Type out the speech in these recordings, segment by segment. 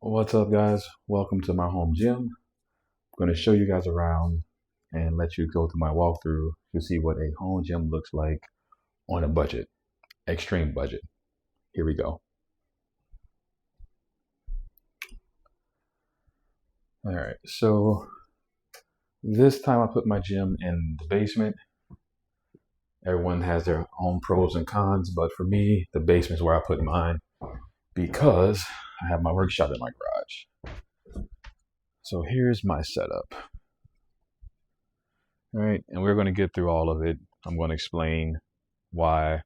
What's up, guys? Welcome to my home gym. I'm going to show you guys around and let you go through my walkthrough to see what a home gym looks like on a budget, extreme budget. Here we go. All right, so this time I put my gym in the basement. Everyone has their own pros and cons, but for me, the basement is where I put mine because I have my workshop in my garage. So here's my setup. All right, and we're going to get through all of it. I'm going to explain why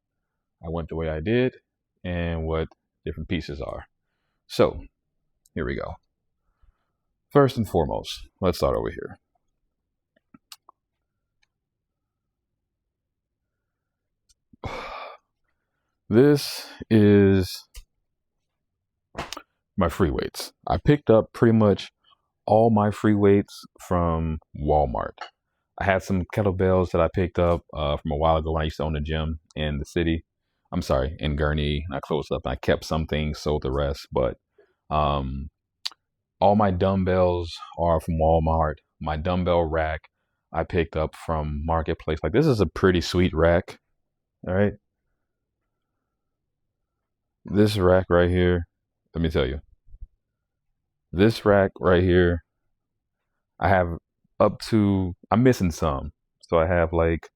I went the way I did and what different pieces are. So here we go. First and foremost, let's start over here. This is my free weights. I picked up pretty much all my free weights from Walmart. I had some kettlebells that I picked up from a while ago when I used to own a gym in the city. I'm sorry, in Gurnee. I closed up and I kept some things, sold the rest. But all my dumbbells are from Walmart. My dumbbell rack I picked up from Marketplace. Like, this is a pretty sweet rack. All right. This rack right here, let me tell you. This rack right here, I have I'm missing some. So I have like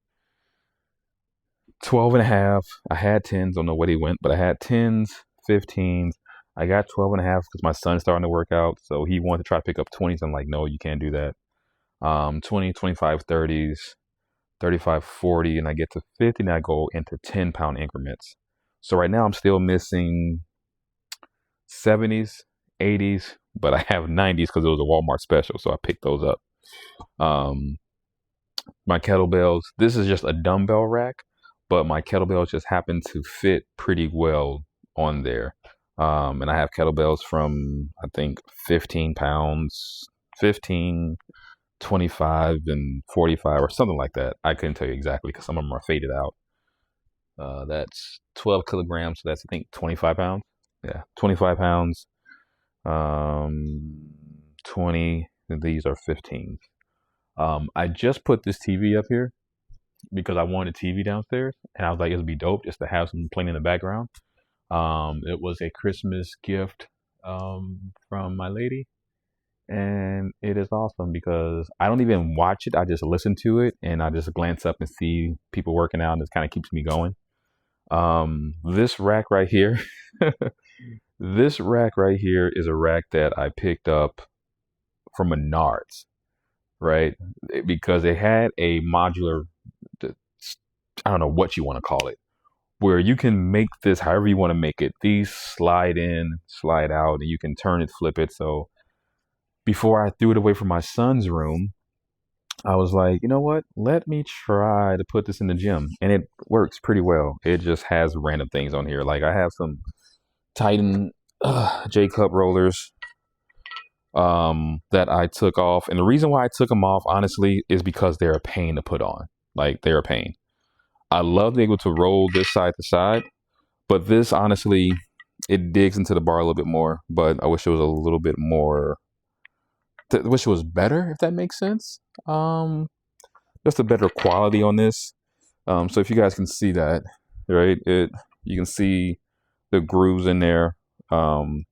12 and a half. I had 10s, don't know what he went, but I had 10s, 15s. I got 12 and a half because my son's starting to work out. So he wanted to try to pick up 20s. I'm like, no, you can't do that. 20, 25, 30s, 35, 40, and I get to 50 and I go into 10-pound increments. So right now I'm still missing 70s, 80s, but I have 90s because it was a Walmart special. So I picked those up. My kettlebells, this is just a dumbbell rack, but my kettlebells just happen to fit pretty well on there. And I have kettlebells from, I think, 15 pounds, 15, 25, and 45 or something like that. I couldn't tell you exactly because some of them are faded out. That's 12 kilograms, so that's, I think, 25 pounds. Yeah, 25 pounds. 20, these are 15s. I just put this TV up here because I wanted a TV downstairs, and I was like, it'd be dope just to have something playing in the background. It was a Christmas gift from my lady, and it is awesome because I don't even watch it. I just listen to it, and I just glance up and see people working out, and it kind of keeps me going. This rack right here, this rack right here is a rack that I picked up from Menards, right? Because they had a modular, I don't know what you want to call it, where you can make this however you want to make it. These slide in, slide out, and you can turn it, flip it. So before I threw it away from my son's room, I was like, you know what? Let me try to put this in the gym. And it works pretty well. It just has random things on here. Like, I have some Titan J-Cup rollers that I took off. And the reason why I took them off, honestly, is because they're a pain to put on. Like, they're a pain. I love being able to roll this side to side, but this, honestly, it digs into the bar a little bit more, but I wish it was a little bit more, I wish it was better, if that makes sense. Just a better quality on this. So if you guys can see that, right, you can see the grooves in there. So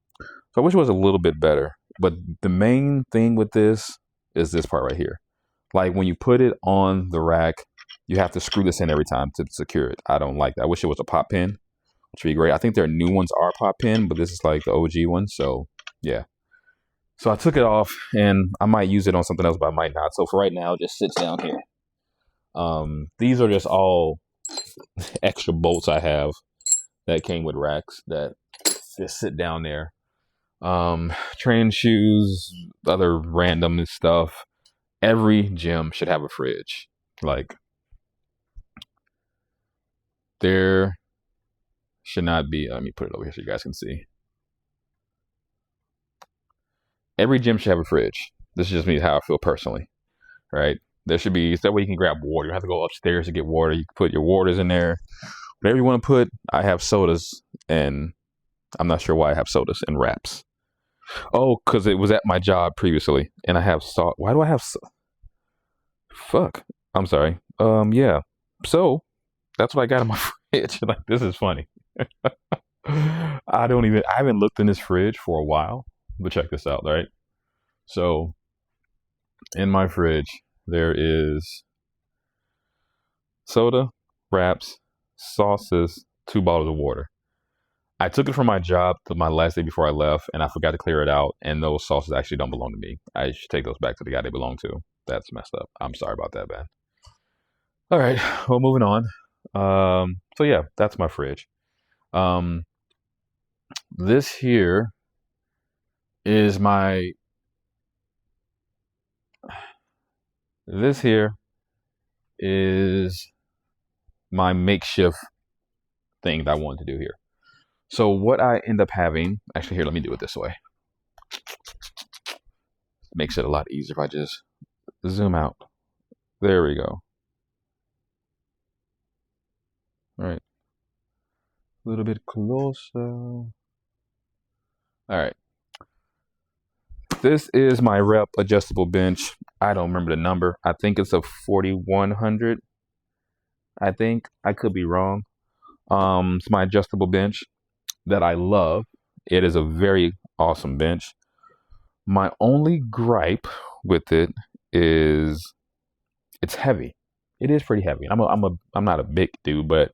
I wish it was a little bit better, but the main thing with this is this part right here. Like, when you put it on the rack, you have to screw this in every time to secure it. I don't like that. I wish it was a pop pin, which would be great. I think their new ones are pop pin, but this is like the OG one. So yeah. So I took it off, and I might use it on something else, but I might not. So for right now, it just sits down here. These are just all extra bolts I have that came with racks that just sit down there. Training shoes, other random stuff. Every gym should have a fridge. Like, there should not be, let me put it over here so you guys can see. Every gym should have a fridge. This is just me, how I feel personally, right? There should be, that way you can grab water. You don't have to go upstairs to get water. You can put your waters in there. Whatever you want to put. I have sodas, and I'm not sure why I have sodas and wraps. Oh, because it was at my job previously, and I have salt. Why do I have? Fuck. I'm sorry. Yeah. So that's what I got in my fridge. Like, this is funny. I haven't looked in this fridge for a while, but check this out, right? So in my fridge, there is soda, wraps, sauces, 2 bottles of water. I took it from my job to my last day before I left, and I forgot to clear it out. And those sauces actually don't belong to me. I should take those back to the guy they belong to. That's messed up. I'm sorry about that, man. All right, well, moving on. So yeah, that's my fridge. Um, this here is my. This here is my makeshift thing that I wanted to do here. So what I end up having, actually, here, let me do it this way. Makes it a lot easier if I just zoom out. There we go. All right. A little bit closer. All right. This is my rep adjustable bench. I don't remember the number. I think it's a 4100. I think. I could be wrong. It's my adjustable bench that I love. It is a very awesome bench. My only gripe with it is it's heavy. It is pretty heavy. I'm not a big dude, but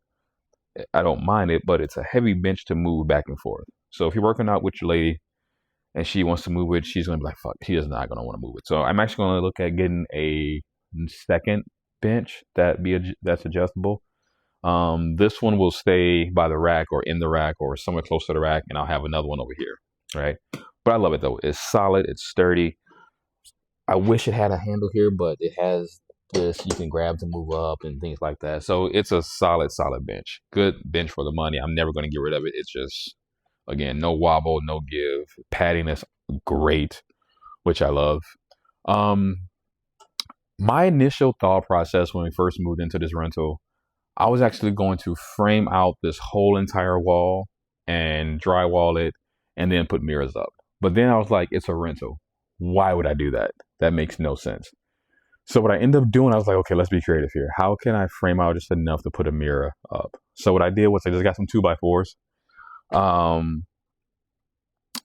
I don't mind it. But it's a heavy bench to move back and forth. So if you're working out with your lady and she wants to move it, she's gonna be like, "Fuck," she is not gonna want to move it. So I'm actually gonna look at getting a second bench that's adjustable. This one will stay by the rack or in the rack or somewhere close to the rack, and I'll have another one over here, right? But I love it though. It's solid. It's sturdy. I wish it had a handle here, but it has this you can grab to move up and things like that. So it's a solid bench. Good bench for the money. I'm never going to get rid of it. It's just, again, no wobble, no give. Padding is great, which I love. My initial thought process when we first moved into this rental, I was actually going to frame out this whole entire wall and drywall it and then put mirrors up. But then I was like, it's a rental. Why would I do that? That makes no sense. So what I ended up doing, I was like, okay, let's be creative here. How can I frame out just enough to put a mirror up? So what I did was I just got some 2x4s.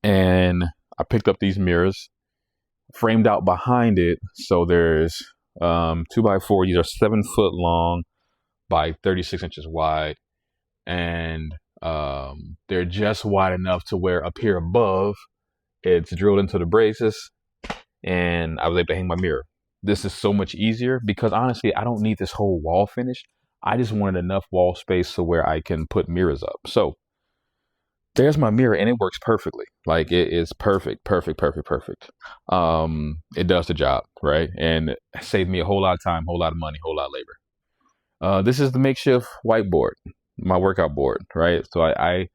And I picked up these mirrors, framed out behind it. So there's 2x4. These are 7 foot long by 36 inches wide. And they're just wide enough to where up here above, it's drilled into the braces. And I was able to hang my mirror. This is so much easier because honestly, I don't need this whole wall finished. I just wanted enough wall space so where I can put mirrors up. So there's my mirror and it works perfectly. Like it is perfect. It does the job, right? And it saved me a whole lot of time, whole lot of money, whole lot of labor. This is the makeshift whiteboard, my workout board, right? So I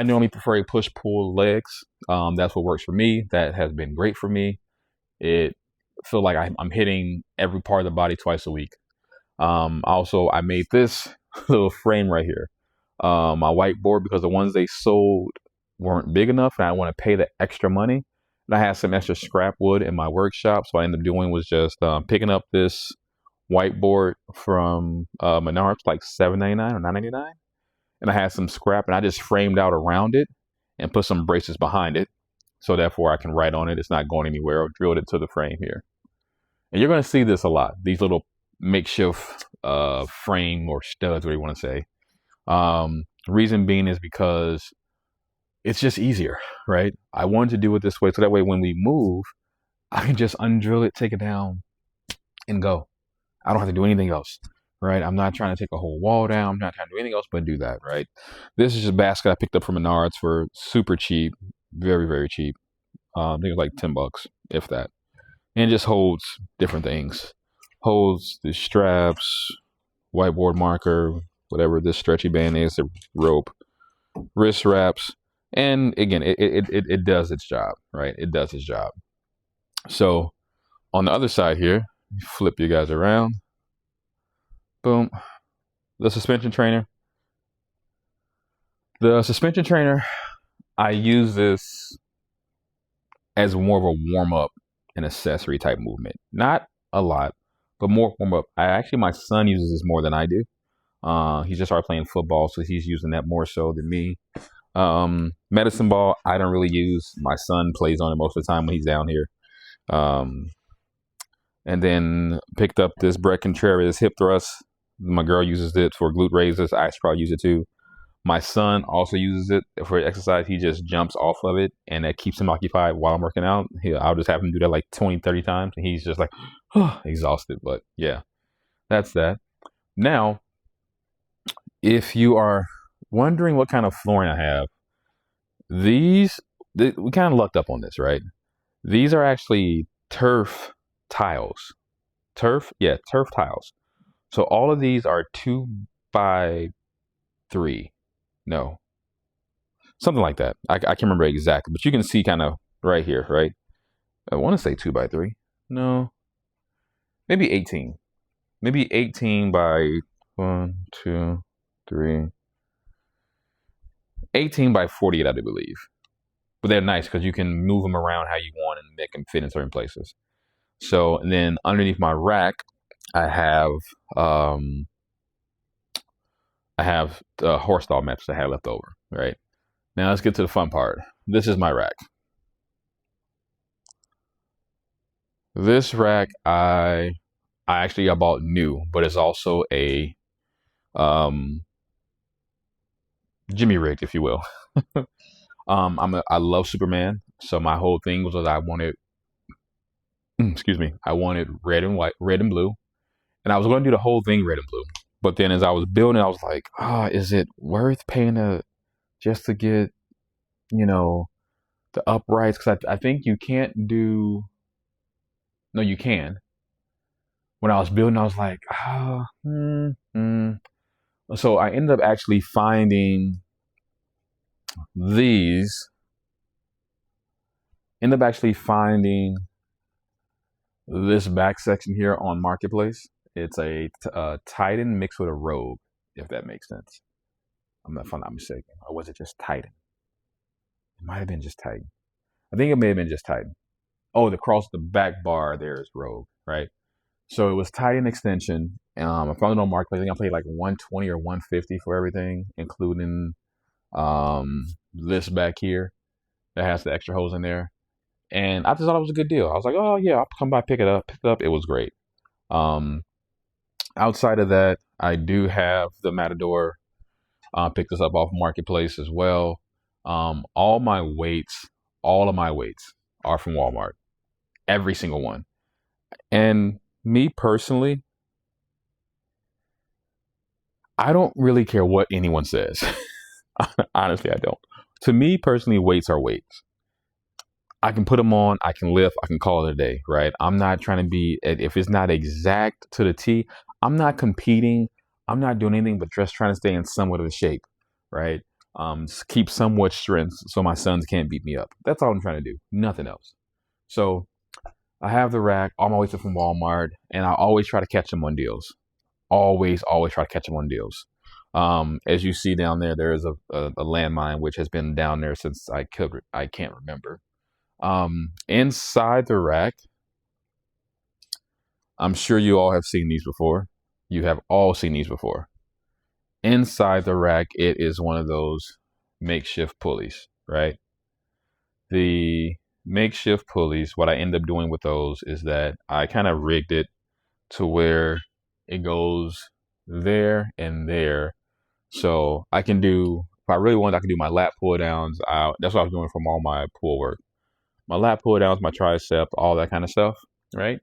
normally prefer a push-pull legs. That's what works for me. That has been great for me. It feel like I'm hitting every part of the body twice a week. Also, I made this little frame right here. My whiteboard, because the ones they sold weren't big enough and I want to pay the extra money. And I had some extra scrap wood in my workshop. So what I ended up doing was just picking up this whiteboard from Menards, like $7.99 or $9.99. And I had some scrap and I just framed out around it and put some braces behind it. So therefore I can write on it. It's not going anywhere. I've drilled it to the frame here. And you're going to see this a lot. These little makeshift frame or studs, what you want to say. Reason being is because it's just easier, right? I wanted to do it this way. So that way when we move, I can just undrill it, take it down and go. I don't have to do anything else, right? I'm not trying to take a whole wall down. I'm not trying to do anything else but do that, right? This is just a basket I picked up from Menards for super cheap. Very, very cheap. I think it's like $10, if that. And it just holds different things. Holds the straps, whiteboard marker, whatever this stretchy band is, the rope, wrist wraps. And again, it does its job, right? It does its job. So on the other side here, flip you guys around. Boom. The suspension trainer. The suspension trainer, I use this as more of a warm up and accessory type movement. Not a lot, but more warm up. My son uses this more than I do. He just started playing football, so he's using that more so than me. Medicine ball, I don't really use. My son plays on it most of the time when he's down here. And then picked up this Brett Contreras hip thrust. My girl uses it for glute raises. I should probably use it too. My son also uses it for exercise. He just jumps off of it, and that keeps him occupied while I'm working out. I'll just have him do that like 20, 30 times, and he's just like, exhausted. But yeah, that's that. Now, if you are wondering what kind of flooring I have, we kind of lucked up on this, right? These are actually turf tiles. Turf tiles. So all of these are 2x3. No, something like that. I can't remember exactly, but you can see kind of right here, right? I want to say 2x3. No, maybe 18. Maybe 18 by 1, 2, 3. 18 by 48, I do believe. But they're nice because you can move them around how you want and make them fit in certain places. So, and then underneath my rack, I have the horse stall mats that I had left over, right? Now let's get to the fun part. This is my rack. This rack I actually bought new, but it's also a Jimmy rigged, if you will. I love Superman, so my whole thing was that I wanted red and white, red and blue, and I was going to do the whole thing red and blue. But then as I was building, I was like, is it worth paying just to get, the uprights? Because I think you can't do. No, you can. When I was building, I was like, So I ended up actually finding these. This back section here on Marketplace. It's a Titan mixed with a Rogue, if that makes sense. If I'm not mistaken. Or was it just Titan? It might have been just Titan. I think it may have been just Titan. Oh, across the back bar there is Rogue, right? So it was Titan extension. I found it on Marketplace. I think I paid like $120 or $150 for everything, including this back here that has the extra hose in there. And I just thought it was a good deal. I was like, oh yeah, I'll come by, pick it up. It was great. Outside of that, I do have the Matador. Picked this up off Marketplace as well. All of my weights are from Walmart. Every single one. And me personally, I don't really care what anyone says. Honestly, I don't. To me personally, weights are weights. I can put them on, I can lift, I can call it a day, right? I'm not trying to be, if it's not exact to the T, I'm not competing. I'm not doing anything but just trying to stay in somewhat of a shape, right? Keep somewhat strength so my sons can't beat me up. That's all I'm trying to do. Nothing else. So I have the rack. All my weights are from Walmart, and I always try to catch them on deals. Always try to catch them on deals. As you see down there, there is a landmine which has been down there since I can't remember. Inside the rack, I'm sure you all have seen these before. You have all seen these before. Inside the rack, it is one of those makeshift pulleys, right? The makeshift pulleys, what I end up doing with those is that I kind of rigged it to where it goes there and there. So I can do, if I really want, I can do my lat pull downs. That's what I was doing from all my pull work. My lat pull downs, my tricep, all that kind of stuff, right?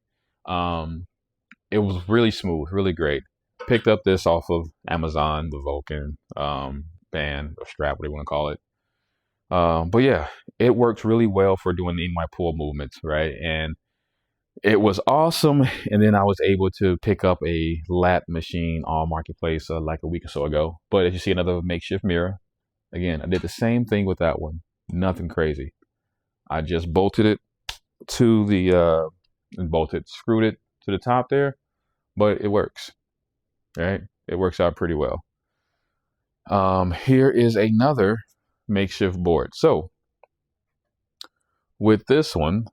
It was really smooth, really great. Picked up this off of Amazon, the Vulcan band or strap, whatever you want to call it. But yeah, it works really well for doing my pull movements, right? And it was awesome. And then I was able to pick up a lat machine on Marketplace like a week or so ago. But as you see, another makeshift mirror. Again, I did the same thing with that one. Nothing crazy. I just bolted it to screwed it to the top there, but it works, right? It works out pretty well. Here is another makeshift board. So with this one,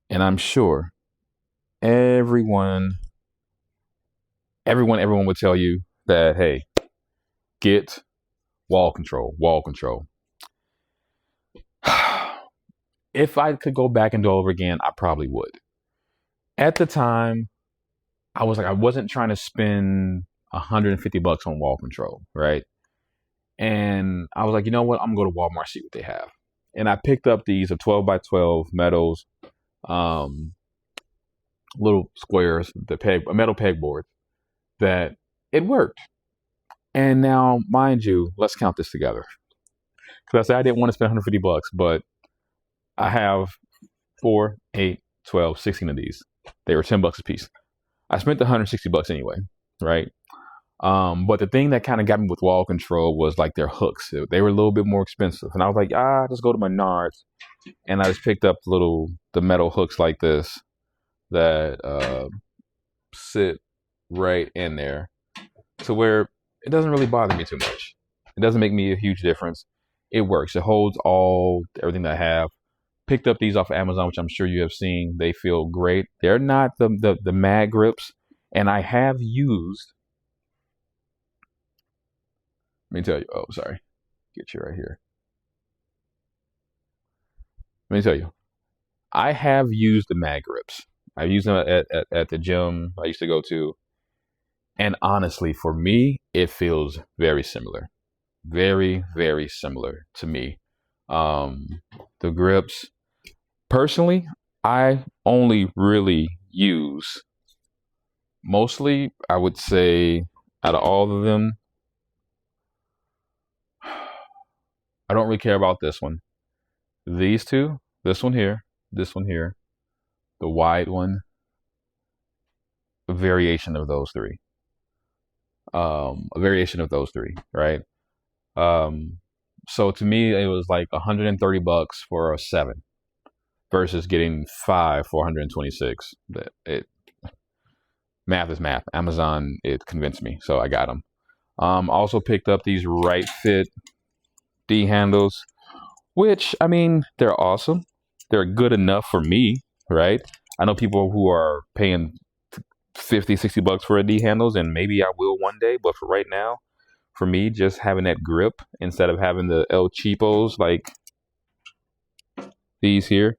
and I'm sure everyone would tell you that, hey, get wall control. If I could go back and do it over again, I probably would. At the time, I wasn't trying to spend $150 on wall control, right? And I was like, you know what? I'm gonna go to Walmart, see what they have. And I picked up these 12 by 12 metals, little squares, metal pegboard that it worked. And now, mind you, let's count this together. Because I said I didn't want to spend $150, but I have 4, 8, 12, 16 of these. They were $10 a piece. I spent the $160 anyway, right? But the thing that kind of got me with wall control was like their hooks. They were a little bit more expensive. And I was like, just go to Menards. And I just picked up the metal hooks like this that sit right in there to where it doesn't really bother me too much. It doesn't make me a huge difference. It works. It holds everything that I have. Picked up these off of Amazon, which I'm sure you have seen. They feel great. They're not the mag grips. And I have used, let me tell you, sorry. Get you right here. Let me tell you, I have used the mag grips. I've used them at the gym I used to go to. And honestly, for me, it feels very similar. Very, very similar to me. The grips, personally, I only really use, mostly, I would say, out of all of them, I don't really care about this one. These two, this one here, the wide one, a variation of those three. Right? So to me, it was like $130 for a 7 versus getting 5 for $126. Math is math. Amazon, it convinced me, so I got them. Also picked up these Right Fit D handles, which, I mean, they're awesome. They're good enough for me, right? I know people who are paying $50, $60 for a D handles, and maybe I will one day, but for right now, for me, just having that grip instead of having the El Cheapos like these here,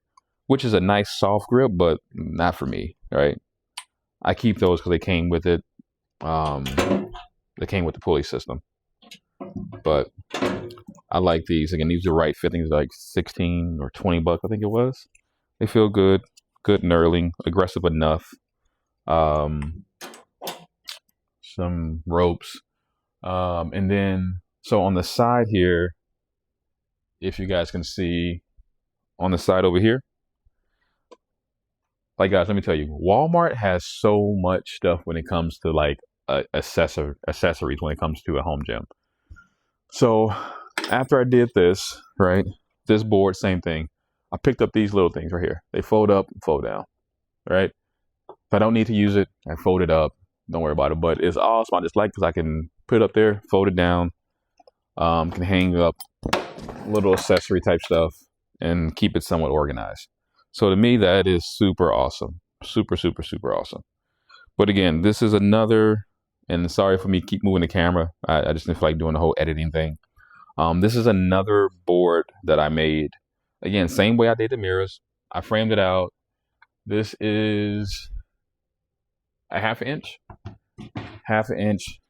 which is a nice soft grip, but not for me, right? I keep those because they came with it. They came with the pulley system, but I like these. Again, these are Right Fit. Things like 16 or 20 bucks, I think it was. They feel good, knurling, aggressive enough. Some ropes. And then, so on the side here, if you guys can see on the side over here, like, guys, let me tell you, Walmart has so much stuff when it comes to like accessories when it comes to a home gym. So after I did this, right, this board, same thing. I picked up these little things right here. They fold up and fold down, right? If I don't need to use it, I fold it up. Don't worry about it. But it's awesome. I just like because I can put it up there, fold it down, can hang up little accessory type stuff and keep it somewhat organized. So to me, that is super awesome. Super, super, super awesome. But again, this is another, and sorry for me keep moving the camera. I just didn't feel like doing the whole editing thing. This is another board that I made. Again, same way I did the mirrors. I framed it out. This is a half an inch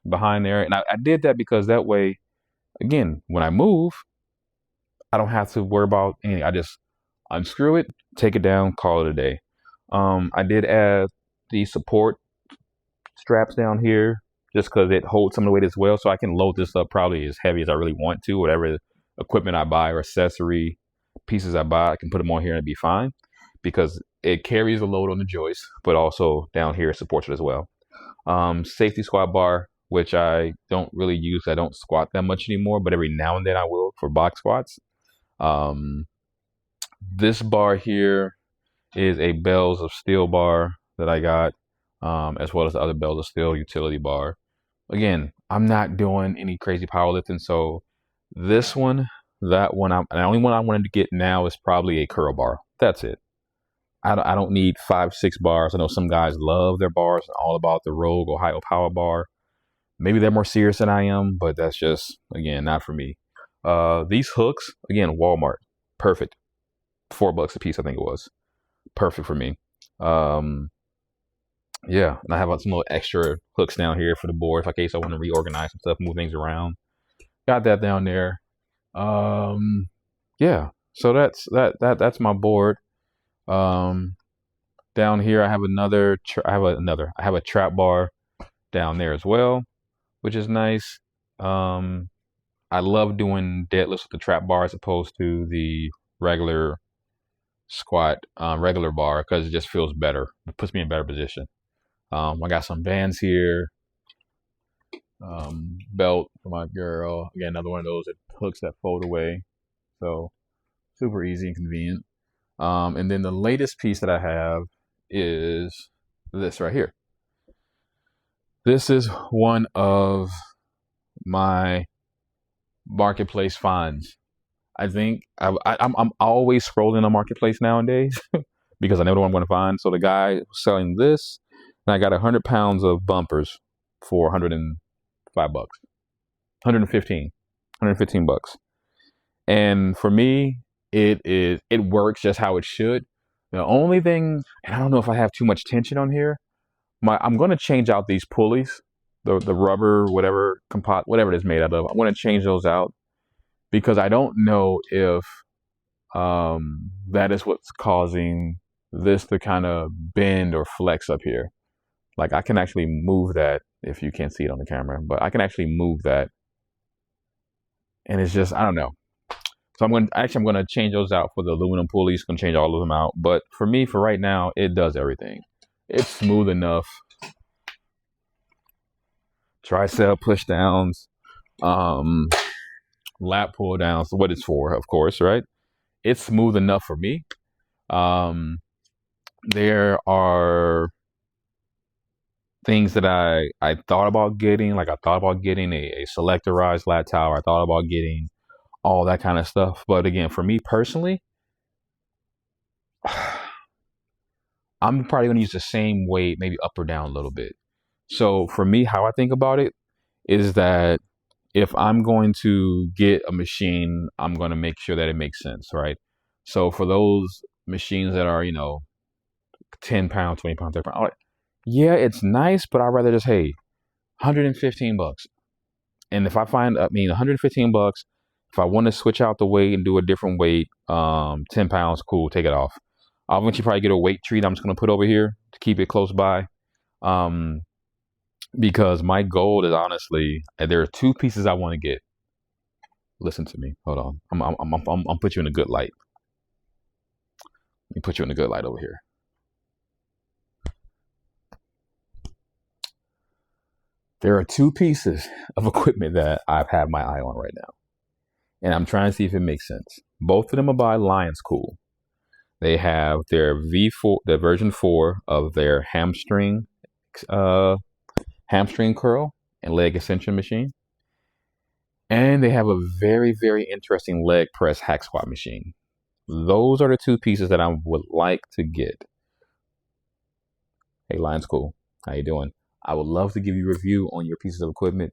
behind there. And I did that because that way, again, when I move, I don't have to worry about anything. I just unscrew it, take it down, call it a day. I did add the support straps down here just because it holds some of the weight as well. So I can load this up probably as heavy as I really want to. Whatever equipment I buy or accessory pieces I buy, I can put them on here and it'd be fine because it carries the load on the joist, but also down here it supports it as well. Safety squat bar, which I don't really use. I don't squat that much anymore, but every now and then I will for box squats. This bar here is a Bells of Steel bar that I got, as well as the other Bells of Steel utility bar. Again, I'm not doing any crazy powerlifting, so this one, that one, the only one I wanted to get now is probably a curl bar. That's it. I don't need 5, 6 bars. I know some guys love their bars and all about the Rogue Ohio Power Bar. Maybe they're more serious than I am, but that's just, again, not for me. These hooks, again, Walmart, perfect. $4 a piece, I think it was. Perfect for me. Yeah, and I have some little extra hooks down here for the board in case I want to reorganize some stuff, move things around. Got that down there. Yeah, so that's my board. Down here I have I have a trap bar down there as well, which is nice. I love doing deadlifts with the trap bar as opposed to the regular squat, regular bar, because it just feels better. It puts me in a better position. I got some bands here. Belt for my girl. Again, another one of those that hooks that fold away. So super easy and convenient. And then the latest piece that I have is this right here. This is one of my marketplace finds. I think I'm always scrolling on marketplace nowadays because I never know what I'm going to find. So the guy selling this, and I got 100 pounds of bumpers for $105, 115 bucks. And for me, it works just how it should. The only thing, and I don't know if I have too much tension on here, I'm going to change out these pulleys, the rubber, whatever it is made out of. I'm going to change those out because I don't know if that is what's causing this to kind of bend or flex up here. Like I can actually move that, if you can't see it on the camera, but I can actually move that. And it's just, I don't know. So I'm going to change those out for the aluminum pulleys. Going to change all of them out. But for me, for right now, it does everything. It's smooth enough. Tricep push downs, lat pull downs, what it's for, of course, right? It's smooth enough for me. There are things that I thought about getting, like I thought about getting a selectorized lat tower. I thought about getting all that kind of stuff. But again, for me personally, I'm probably going to use the same weight, maybe up or down a little bit. So for me, how I think about it is that if I'm going to get a machine, I'm going to make sure that it makes sense, right? So for those machines that are, 10 pounds, 20 pounds, 30 pounds, I'm like, yeah, it's nice, but I'd rather just, hey, 115 bucks. And if I find, 115 bucks, if I want to switch out the weight and do a different weight, 10 pounds, cool, take it off. I'll eventually probably get a weight treat I'm just going to put over here to keep it close by. Because my goal is honestly, there are 2 pieces I want to get. Listen to me. Hold on. I'm put you in a good light. Let me put you in a good light over here. There are 2 pieces of equipment that I've had my eye on right now. And I'm trying to see if it makes sense. Both of them are by Lions Cool. They have their V4, the version 4 of their hamstring curl and leg extension machine. And they have a very, very interesting leg press hack squat machine. Those are the 2 pieces that I would like to get. Hey, Lions Cool. How you doing? I would love to give you a review on your pieces of equipment,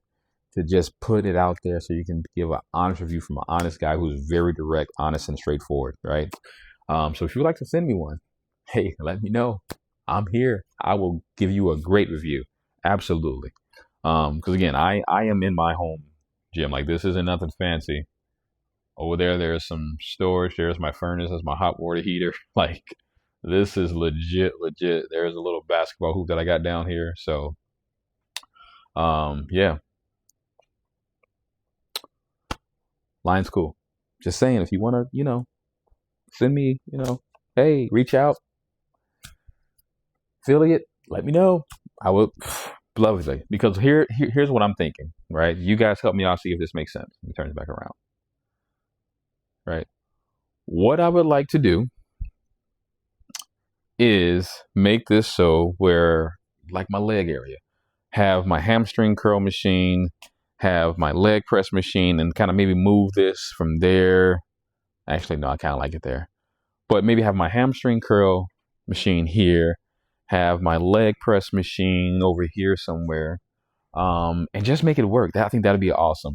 to just put it out there so you can give an honest review from an honest guy who's very direct, honest, and straightforward, right? So if you would like to send me one, hey, let me know. I'm here. I will give you a great review. Absolutely. Because again, I am in my home gym. Like, this isn't nothing fancy. Over there's some storage. There's my furnace. There's my hot water heater. Like, this is legit. There's a little basketball hoop that I got down here. So, yeah. Line's cool. Just saying, if you want to, send me, hey, reach out. Affiliate, let me know. I would love it. Because here's what I'm thinking, right? You guys help me out, see if this makes sense. Let me turn it back around. Right? What I would like to do is make this so where, like my leg area, have my hamstring curl machine, have my leg press machine, and kind of maybe move this from there. Actually, no, I kind of like it there. but maybe have my hamstring curl machine here, have my leg press machine over here somewhere, and just make it work. I think that'd be awesome.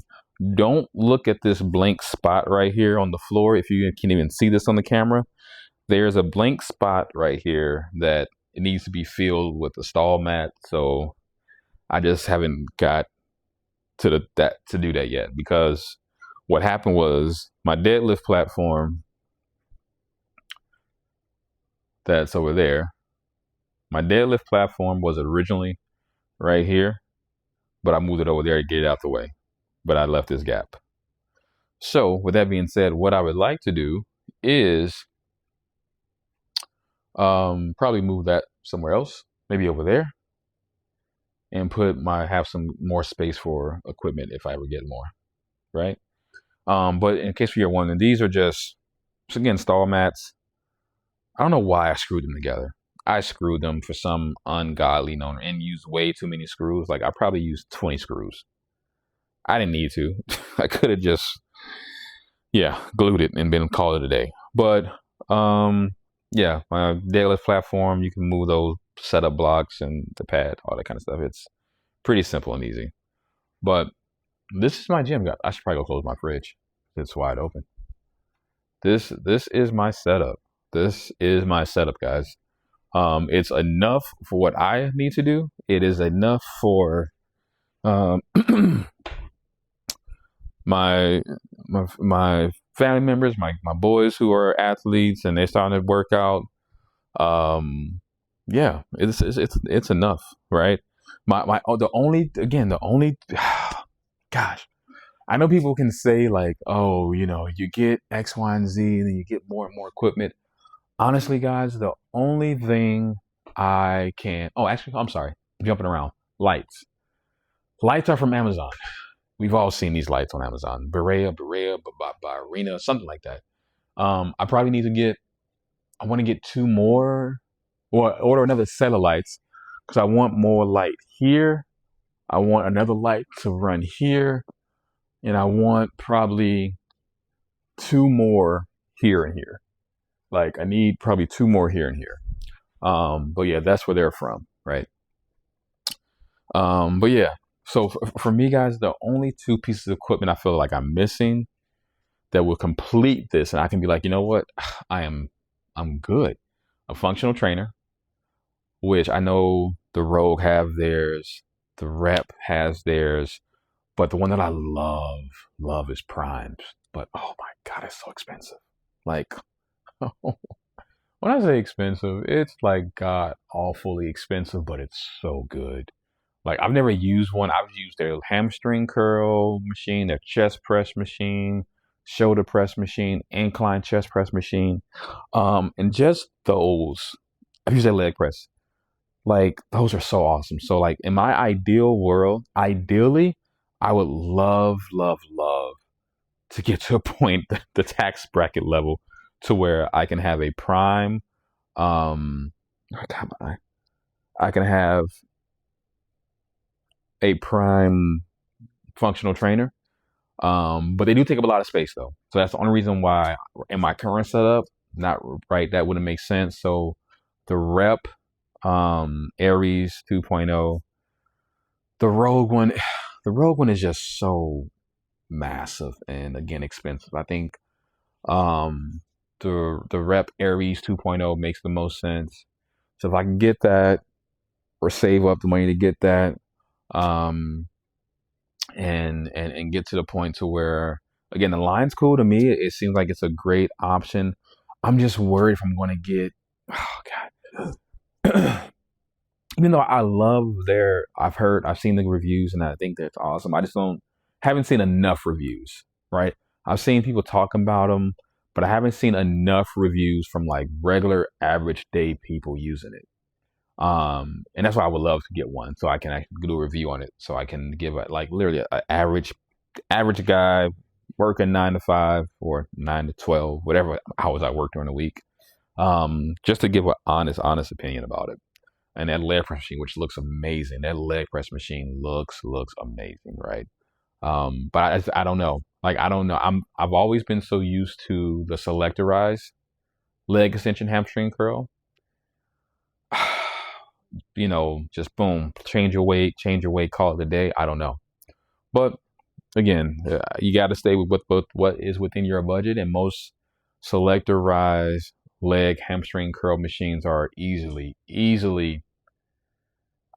Don't look at this blank spot right here on the floor. If you can even see this on the camera, there's a blank spot right here that it needs to be filled with a stall mat. So I just haven't got to do that yet, because what happened was my deadlift platform that's over there, my deadlift platform was originally right here, but I moved it over there to get it out the way, but I left this gap. So with that being said, what I would like to do is probably move that somewhere else, maybe over there, and have some more space for equipment if I ever get more, right? But in case you're wondering, these are just, again, stall mats. I don't know why I screwed them together. I screwed them for some ungodly known and used way too many screws. Like, I probably used 20 screws. I didn't need to. I could have just, glued it and been called it a day. But, yeah, my deadlift platform, you can move those setup blocks and the pad, all that kind of stuff. It's pretty simple and easy. But this is my gym, guys. I should probably go close my fridge. It's wide open. This is my setup. This is my setup, guys. It's enough for what I need to do. It is enough for my family members, my boys who are athletes and they're starting to work out. It's enough, right? The only gosh, I know people can say like, oh, you get X, Y, and Z, and then you get more and more equipment. Honestly, guys, the only thing I'm sorry, jumping around. Lights are from Amazon. We've all seen these lights on Amazon. Barina, something like that. I probably need to I want to get 2 more, or order another set of lights, because I want more light here. I want another light to run here, and I want probably 2 more here and here. Like, I need probably 2 more here and here. But yeah, that's where they're from, right? But yeah, so for me, guys, the only 2 pieces of equipment I feel like I'm missing that will complete this, and I can be like, you know what, I'm good. A functional trainer, which I know the Rogue have theirs, the Rep has theirs, but the one that I love is Primes. But oh my God, it's so expensive. Like, when I say expensive, it's like God awfully expensive, but it's so good. Like, I've never used one. I've used their hamstring curl machine, their chest press machine, shoulder press machine, incline chest press machine, and just those. I've used their leg press. Like, those are so awesome. So, like, in my ideal world, ideally, I would love to get to a point, the tax bracket level, to where I can have a prime, I can have a prime functional trainer. But they do take up a lot of space though. So that's the only reason why in my current setup, not right, that wouldn't make sense. So the Rep, Aries 2.0, the Rogue one is just so massive and again expensive. I think the Rep Aries 2.0 makes the most sense. So if I can get that or save up the money to get that, and get to the point to where, again, the line's cool to me. It seems like it's a great option. I'm just worried if I'm going to get, oh God. Even though I love I've seen the reviews and I think that's awesome. I just haven't seen enough reviews, right? I've seen people talking about them, but I haven't seen enough reviews from like regular average day people using it. And that's why I would love to get one, so I can actually do a review on it, so I can give like literally an average guy working 9 to 5 or 9 to 12, whatever hours I work during the week, just to give an honest opinion about it. And that leg press machine, which looks amazing. That leg press machine looks amazing, right? But I don't know. Like, I don't know. I've always been so used to the selectorized leg extension hamstring curl. You know, just boom, change your weight, call it a day. I don't know. But again, you got to stay with what is within your budget, and most selector rise leg hamstring curl machines are easily.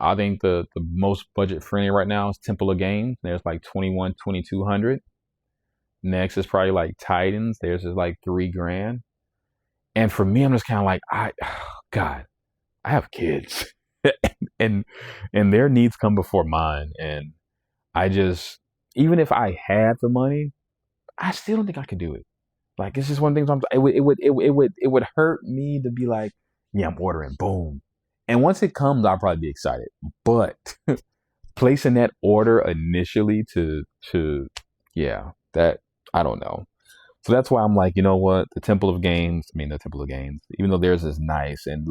I think the most budget friendly right now is Temple of Games. There's like 2200. Next is probably like Titans. Theirs is like $3,000. And for me, I'm just kind of like, God, I have kids, and their needs come before mine, and I just, even if I had the money, I still don't think I could do it. Like, it's just one thing. It would hurt me to be like, yeah, I'm ordering, boom, and once it comes, I'll probably be excited. But placing that order initially yeah, that I don't know. So that's why I'm like, you know what, the Temple of Games, even though theirs is nice and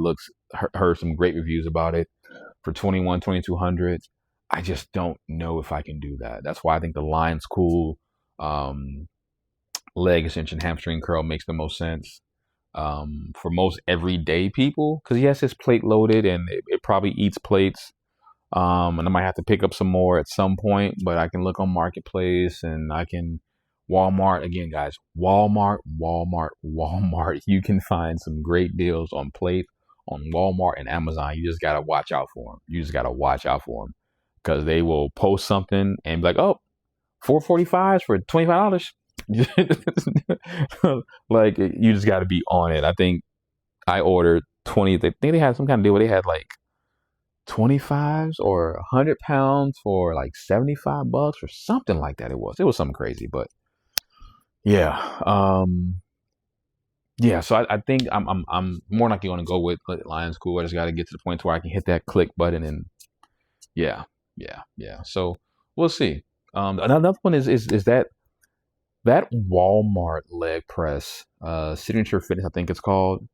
heard some great reviews about it for 2200. I just don't know if I can do that. That's why I think the Lion's Cool leg extension hamstring curl makes the most sense for most everyday people, because yes, it's plate loaded and it probably eats plates. And I might have to pick up some more at some point, but I can look on Marketplace, and I can Walmart. Again, guys, Walmart. You can find some great deals on plate on Walmart and Amazon. You just gotta watch out for them. Because they will post something and be like, "Oh, 445s for $25." Like, you just got to be on it. I think I ordered 20. They think they had some kind of deal where they had like 25s or 100 pounds for like $75 or something like that. It was something crazy, but yeah. Yeah, so I think I'm more likely going to go with Lions Cool. I just got to get to the point where I can hit that click button, and yeah. So we'll see. Another one is that Walmart leg press, Signature Fitness, I think it's called.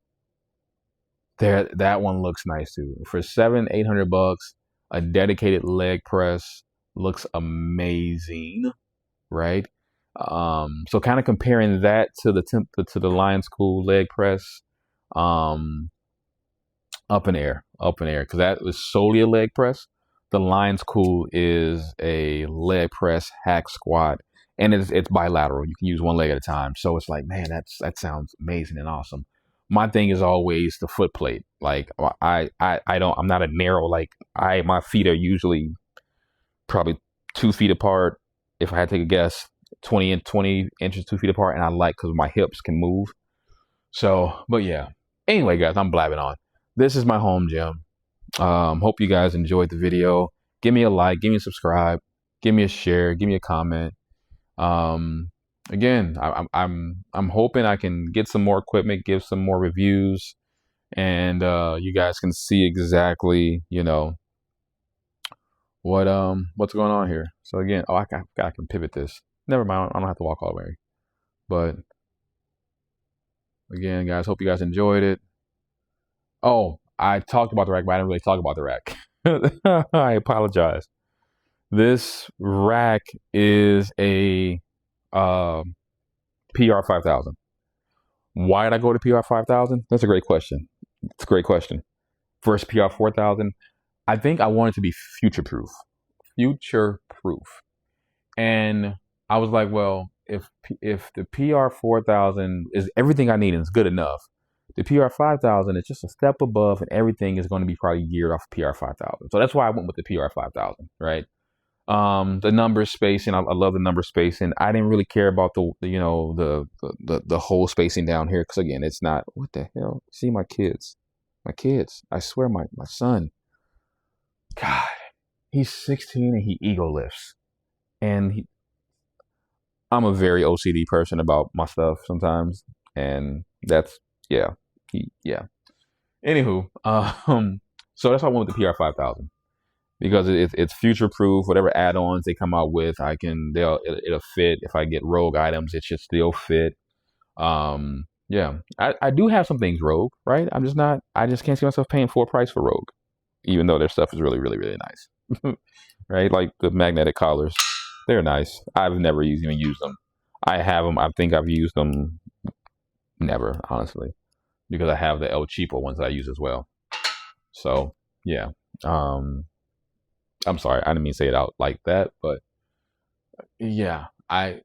That one looks nice too. For $700-800, a dedicated leg press looks amazing, right? So kind of comparing that to the Lions Cool leg press, up in air, because that was solely a leg press. The Lions Cool is a leg press hack squat, and it's bilateral. You can use one leg at a time. So it's like, man, that sounds amazing and awesome. My thing is always the foot plate. Like, I'm not a narrow, like, my feet are usually probably 2 feet apart. If I had to take a guess, 20 inches, 2 feet apart. And I like, because my hips can move. So, but yeah. Anyway, guys, I'm blabbing on. This is my home gym. Hope you guys enjoyed the video. Give me a like, give me a subscribe, give me a share, give me a comment. Again, I'm hoping I can get some more equipment, give some more reviews, and you guys can see exactly, what's going on here. So again, I can pivot this. Never mind, I don't have to walk all the way. But again, guys, hope you guys enjoyed it. Oh, I talked about the rack, but I didn't really talk about the rack. I apologize. This rack is a PR 5000. Why did I go to PR 5000? That's a great question. It's a great question. First PR 4000. I think I wanted to be future proof. And I was like, well, if the PR 4000 is everything I need and it's good enough, the PR 5000 is just a step above, and everything is going to be probably geared off PR 5000. So that's why I went with the PR 5000, right? The number spacing, I love the number spacing. I didn't really care about the whole spacing down here, because again, it's not, what the hell? See my kids. I swear, my son, God, he's 16 and he ego lifts, and I'm a very OCD person about my stuff sometimes, and that's Anywho, so that's why I went with the PR 5000. Because it's future proof. Whatever add-ons they come out with, it'll fit. If I get Rogue items, it should still fit. Yeah, I do have some things Rogue, right? I just can't see myself paying full price for Rogue, even though their stuff is really, really, really nice. Right? Like the magnetic collars, they're nice. I've never even used them. I have them. I think I've used them never, honestly. because I have the El Cheapo ones that I use as well. So yeah, I'm sorry, I didn't mean to say it out like that, but yeah, I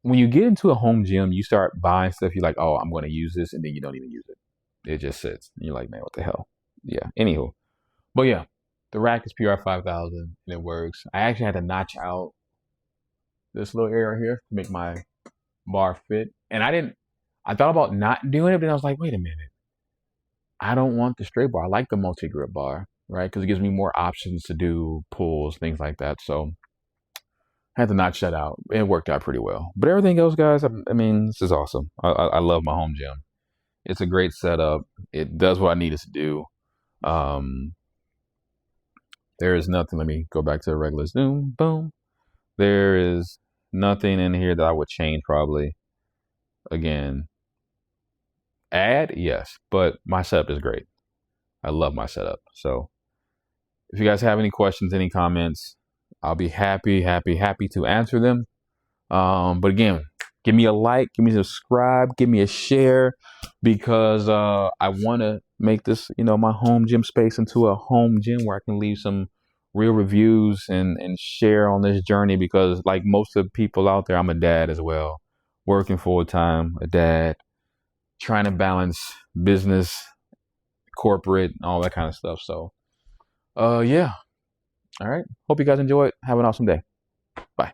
when you get into a home gym, you start buying stuff. You're like, oh, I'm going to use this, and then you don't even use it. It just sits. And you're like, man, what the hell? Yeah. Anywho, but yeah, the rack is PR 5000 and it works. I actually had to notch out this little area here to make my bar fit, and I didn't. I thought about not doing it, but then I was like, wait a minute. I don't want the straight bar. I like the multi grip bar, right? Because it gives me more options to do pulls, things like that. So I had to notch that out. It worked out pretty well. But everything else, guys, I mean, this is awesome. I love my home gym. It's a great setup. It does what I need it to do. Um, there is nothing. Let me go back to the regular Zoom. Boom. There is nothing in here that I would change probably. Again, add, yes, but my setup is great. I love my setup. So if you guys have any questions, any comments, I'll be happy to answer them. But again, give me a like, give me a subscribe, give me a share, because I want to make this, my home gym space into a home gym where I can leave some real reviews and share on this journey, because like most of the people out there, I'm a dad as well, working full time, a dad, trying to balance business, corporate, all that kind of stuff. So, yeah. All right. Hope you guys enjoy it. Have an awesome day. Bye.